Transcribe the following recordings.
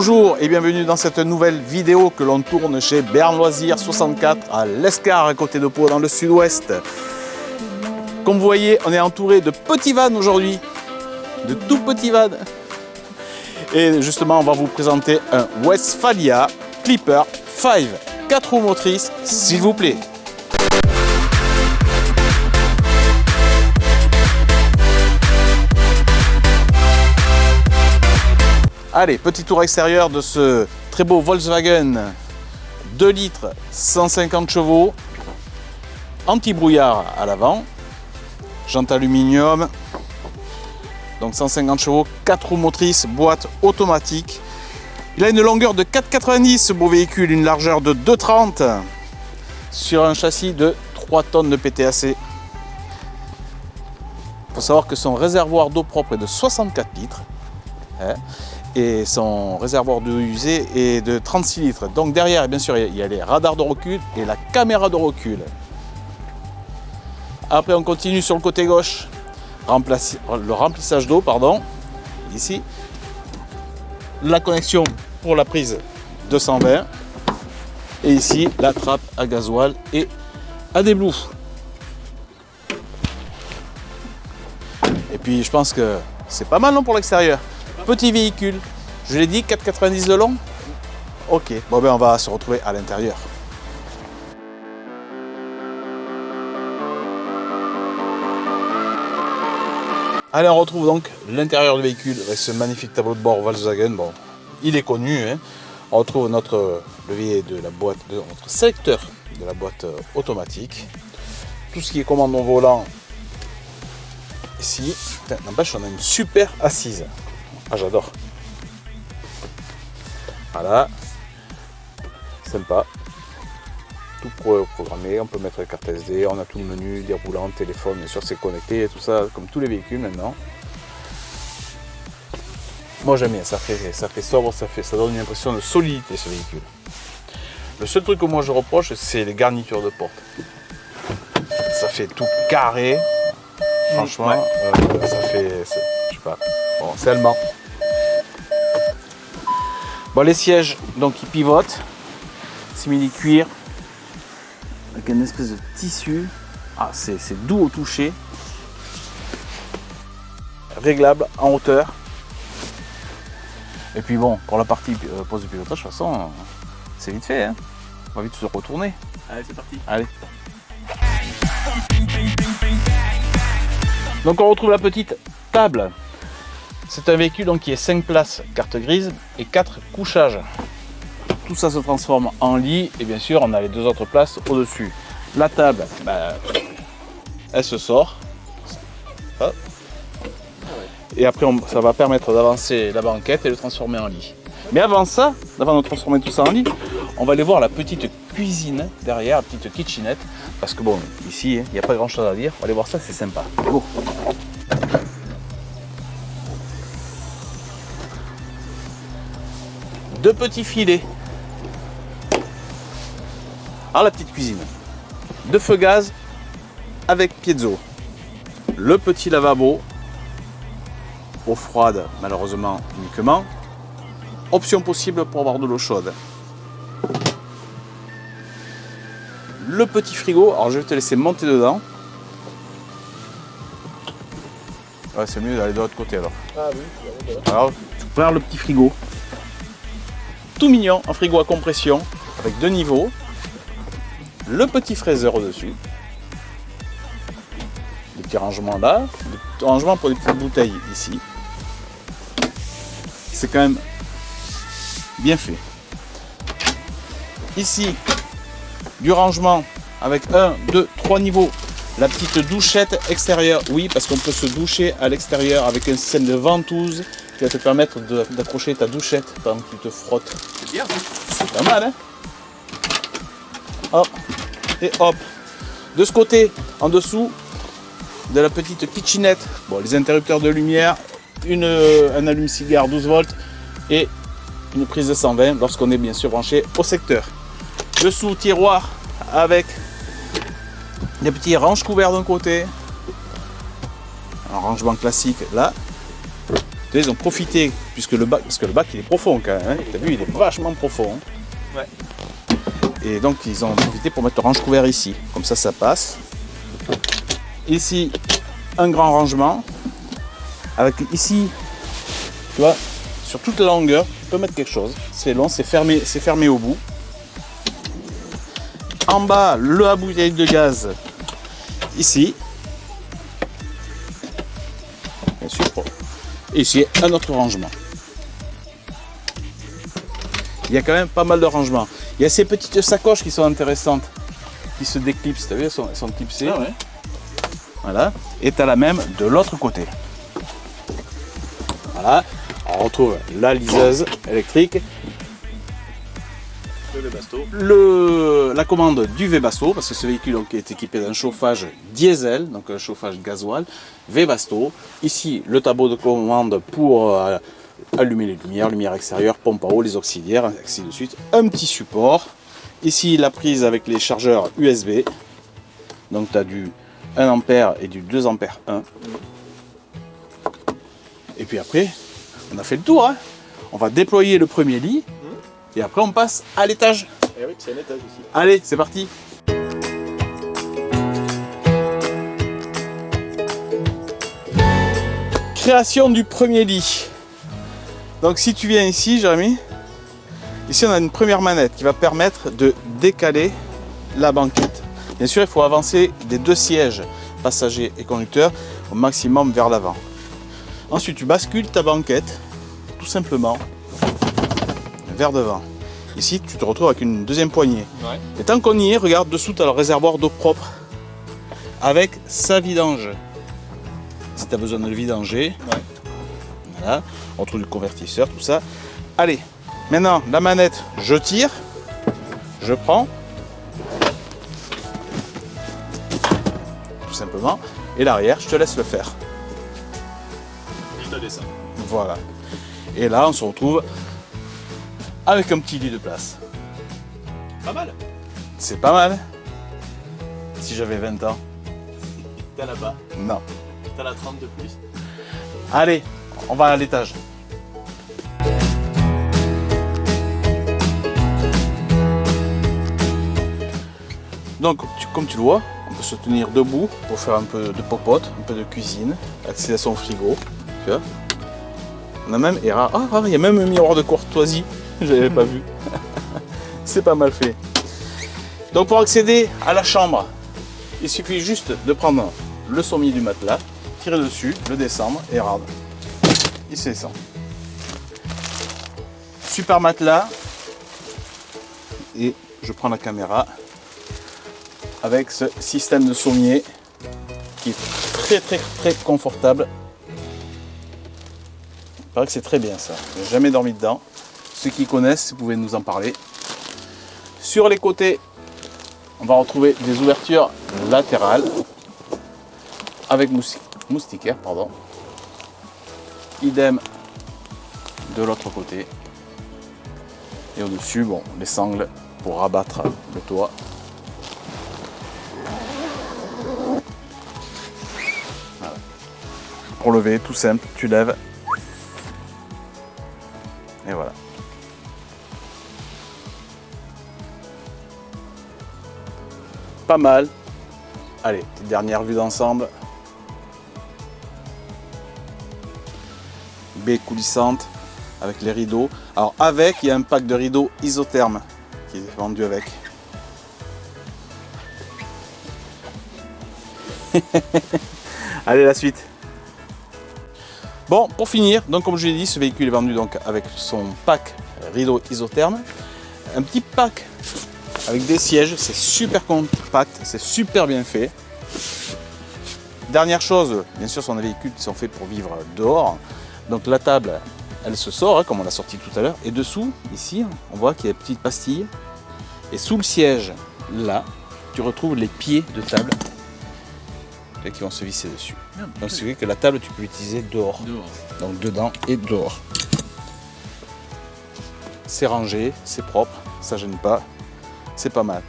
Bonjour et bienvenue dans cette nouvelle vidéo que l'on tourne chez Bern Loisirs 64 à l'Escar à côté de Pau dans le sud-ouest. Comme vous voyez, on est entouré de petits vannes aujourd'hui, de tout petits vannes. Et justement, on va vous présenter un Westfalia Clipper 5, 4 roues motrices, s'il vous plaît. Allez, petit tour extérieur de ce très beau Volkswagen 2 litres, 150 chevaux, anti-brouillard à l'avant, jantes aluminium, donc 150 chevaux, 4 roues motrices, boîte automatique. Il a une longueur de 4,90 ce beau véhicule, une largeur de 2,30 sur un châssis de 3 tonnes de PTAC. Il faut savoir que son réservoir d'eau propre est de 64 litres. Et son réservoir d'eau usée est de 36 litres. Donc derrière, bien sûr, il y a les radars de recul et la caméra de recul. Après, on continue sur le côté gauche. Le remplissage d'eau, pardon. Ici. La connexion pour la prise 220. Et ici, la trappe à gasoil et à déblou. Et puis, je pense que c'est pas mal non, pour l'extérieur. Petit véhicule, je l'ai dit, 4,90 de long. Ok, bon ben on va se retrouver à l'intérieur. Allez, on retrouve donc l'intérieur du véhicule avec ce magnifique tableau de bord Volkswagen. Bon, il est connu, hein. On retrouve notre levier de la boîte, notre sélecteur de la boîte automatique. Tout ce qui est commande au volant ici. N'empêche, on a une super assise. Ah, j'adore. Voilà. Sympa. Tout programmé. On peut mettre la carte SD. On a tout le menu, déroulant, téléphone. Bien sûr, c'est connecté et tout ça, comme tous les véhicules maintenant. Moi, j'aime bien. Ça fait sobre. Ça donne une impression de solidité, ce véhicule. Le seul truc que moi je reproche, c'est les garnitures de porte. Ça fait tout carré. Franchement, ouais. Ça fait. Je sais pas. Bon, c'est allemand. Bon, les sièges, donc ils pivotent, simili cuir, avec une espèce de tissu. Ah, c'est doux au toucher, réglable en hauteur. Et puis bon, pour la partie pose de pilotage, de toute façon, c'est vite fait, hein. On va vite se retourner. Allez, c'est parti. Allez. Donc on retrouve la petite table. C'est un véhicule donc, qui est 5 places carte grise et 4 couchages. Tout ça se transforme en lit et bien sûr on a les 2 autres places au-dessus. La table, elle se sort. Hop. Et après ça va permettre d'avancer la banquette et de transformer en lit. Mais avant ça, avant de transformer tout ça en lit, on va aller voir la petite cuisine derrière, la petite kitchenette. Parce que bon, ici, il n'y a pas grand chose à dire. On va aller voir ça, c'est sympa. Bon. Deux petits filets. Alors la petite cuisine. 2 feux gaz avec piezo. Le petit lavabo. Eau froide, malheureusement uniquement. Option possible pour avoir de l'eau chaude. Le petit frigo. Alors je vais te laisser monter dedans. Ouais, c'est mieux d'aller de l'autre côté alors. Ah oui. Alors tu peux faire le petit frigo. Tout mignon, un frigo à compression avec 2 niveaux, le petit fraiseur au-dessus, des petits rangements là, des rangements pour les petites bouteilles ici. C'est quand même bien fait. Ici, du rangement avec 1, 2, 3 niveaux. La petite douchette extérieure, oui, parce qu'on peut se doucher à l'extérieur avec un système de ventouse qui va te permettre d'accrocher ta douchette pendant que tu te frottes. C'est bien. C'est pas mal, hein? Hop, et hop. De ce côté, en dessous de la petite kitchenette, bon, les interrupteurs de lumière, un allume-cigare 12 volts et une prise de 120 lorsqu'on est bien sûr branché au secteur. Dessous, tiroir avec des petits range couverts d'un côté, un rangement classique là, Ils ont profité, puisque le bac, parce que le bac il est profond quand même, hein. Tu as vu, il est vachement profond. Hein. Ouais. Et donc ils ont profité pour mettre le range couvert ici, comme ça passe. Ici, un grand rangement, avec ici, tu vois, sur toute la longueur, tu peux mettre quelque chose. C'est long, c'est fermé au bout. En bas, la bouteille de gaz, ici. Bien sûr. Et ici, un autre rangement. Il y a quand même pas mal de rangements. Il y a ces petites sacoches qui sont intéressantes, qui se déclipsent. Tu as vu, elles sont clipsées. Ah ouais. Voilà. Et tu as la même de l'autre côté. Voilà. On retrouve la liseuse électrique. Le Webasto. La commande du Webasto, parce que ce véhicule donc, est équipé d'un chauffage diesel, donc un chauffage gasoil, Webasto. Ici, le tableau de commande pour allumer les lumières, lumière extérieure, pompe à eau, les auxiliaires, ainsi de suite. Un petit support. Ici, la prise avec les chargeurs USB. Donc, tu as du 1 A et du 2 A 1. Et puis après, on a fait le tour. Hein. On va déployer le premier lit. Et après, on passe à l'étage. Et oui, c'est un étage ici. Allez, c'est parti. Création du premier lit. Donc si tu viens ici, Jérémy, ici on a une première manette qui va permettre de décaler la banquette. Bien sûr, il faut avancer des 2 sièges, passagers et conducteurs, au maximum vers l'avant. Ensuite, tu bascules ta banquette, tout simplement, vers devant. Ici, tu te retrouves avec une deuxième poignée. Ouais. Et tant qu'on y est, regarde, dessous, tu as le réservoir d'eau propre avec sa vidange. Si tu as besoin de le vidanger, Ouais. voilà, on trouve du convertisseur, tout ça. Allez, maintenant, la manette, je tire, je prends, tout simplement, et l'arrière, je te laisse le faire. Je te descends. Voilà. Et là, on se retrouve avec un petit lit de place. Pas mal. C'est pas mal. Si j'avais 20 ans. T'as là-bas. Non. T'as la 30 de plus. Allez, on va à l'étage. Donc, comme tu le vois, on peut se tenir debout pour faire un peu de popote, un peu de cuisine, accéder à son frigo. Tu vois, on a même, il y a même un miroir de courtoisie. Je l'avais pas vu. C'est pas mal fait. Donc pour accéder à la chambre, il suffit juste de prendre le sommier du matelas, tirer dessus, le descendre et regarde, il se descend. Super matelas. Et je prends la caméra avec ce système de sommier qui est très confortable. Il paraît que c'est très bien ça. Je n'ai jamais dormi dedans. Ceux qui connaissent, vous pouvez nous en parler. Sur les côtés, on va retrouver des ouvertures latérales avec moustiquaire, pardon. Idem de l'autre côté. Et au-dessus, bon, les sangles pour rabattre le toit. Voilà. Pour lever, tout simple, tu lèves. Et voilà. Pas mal. Allez, petite dernière vue d'ensemble. Baie coulissante avec les rideaux. Alors avec, il y a un pack de rideaux isotherme qui est vendu avec. Allez, la suite. Bon, pour finir, donc comme je l'ai dit, ce véhicule est vendu donc avec son pack rideau isotherme. Un petit pack avec des sièges, c'est super compact, c'est super bien fait. Dernière chose, bien sûr, ce sont des véhicules qui sont faits pour vivre dehors. Donc la table, elle se sort, hein, comme on l'a sorti tout à l'heure. Et dessous, ici, on voit qu'il y a une petite pastille. Et sous le siège, là, tu retrouves les pieds de table qui vont se visser dessus. Donc c'est vrai que la table, tu peux l'utiliser dehors. Donc dedans et dehors. C'est rangé, c'est propre, ça gêne pas. C'est pas mal.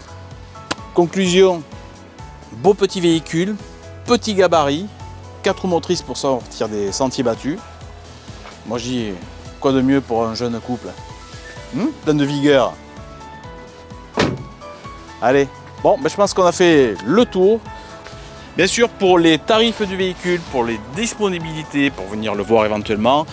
Conclusion, beau petit véhicule, petit gabarit, 4 roues motrices pour sortir des sentiers battus. Moi je dis, quoi de mieux pour un jeune couple, plein de vigueur. Allez, bon, je pense qu'on a fait le tour. Bien sûr, pour les tarifs du véhicule, pour les disponibilités, pour venir le voir éventuellement,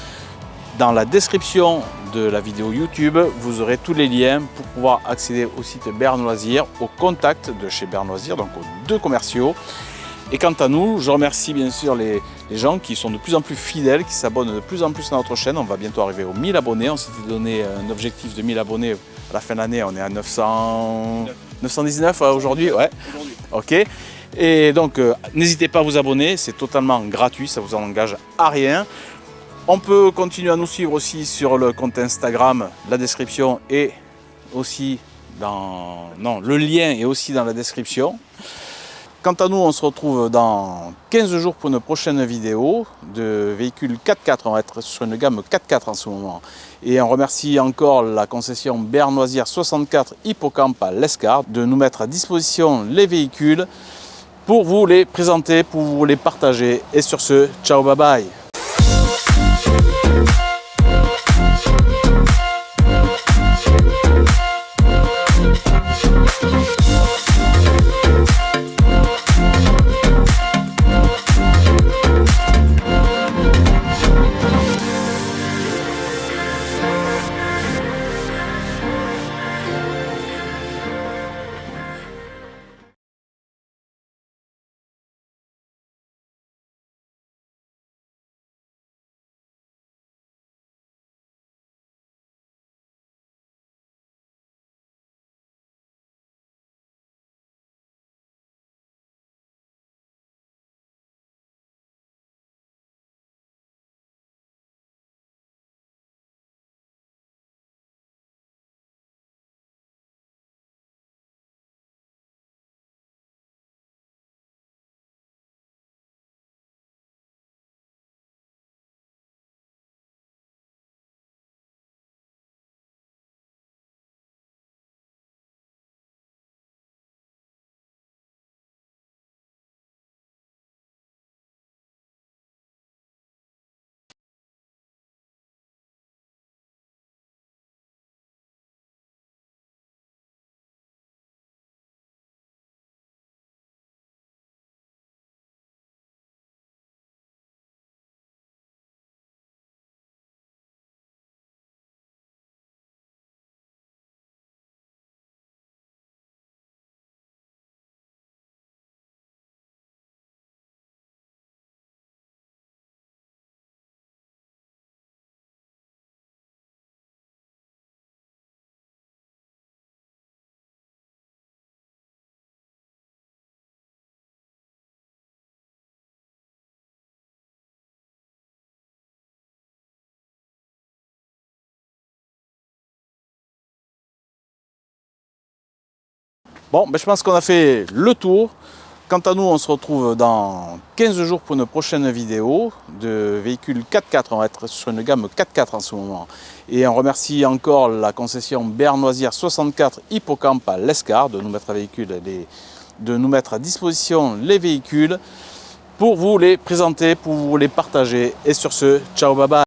dans la description de la vidéo YouTube, vous aurez tous les liens pour pouvoir accéder au site Bern Loisirs, au contact de chez Bern Loisirs, donc aux 2 commerciaux. Et quant à nous, je remercie bien sûr les gens qui sont de plus en plus fidèles, qui s'abonnent de plus en plus à notre chaîne. On va bientôt arriver aux 1000 abonnés. On s'était donné un objectif de 1000 abonnés à la fin de l'année. On est à 919 aujourd'hui. Ouais. Ok. Et donc, n'hésitez pas à vous abonner. C'est totalement gratuit. Ça ne vous engage à rien. On peut continuer à nous suivre aussi sur le compte Instagram. La description est aussi dans... Non, le lien est aussi dans la description. Quant à nous, on se retrouve dans 15 jours pour une prochaine vidéo de véhicules 4x4. On va être sur une gamme 4x4 en ce moment. Et on remercie encore la concession Bern Loisirs 64 Hippocampe à l'Escar de nous mettre à disposition les véhicules pour vous les présenter, pour vous les partager. Et sur ce, ciao, bye bye. Bon, je pense qu'on a fait le tour. Quant à nous, on se retrouve dans 15 jours pour une prochaine vidéo de véhicules 4x4. On va être sur une gamme 4x4 en ce moment. Et on remercie encore la concession Bern Loisirs 64 Hippocampe à l'Escar de nous mettre à disposition les véhicules pour vous les présenter, pour vous les partager. Et sur ce, ciao, bye bye.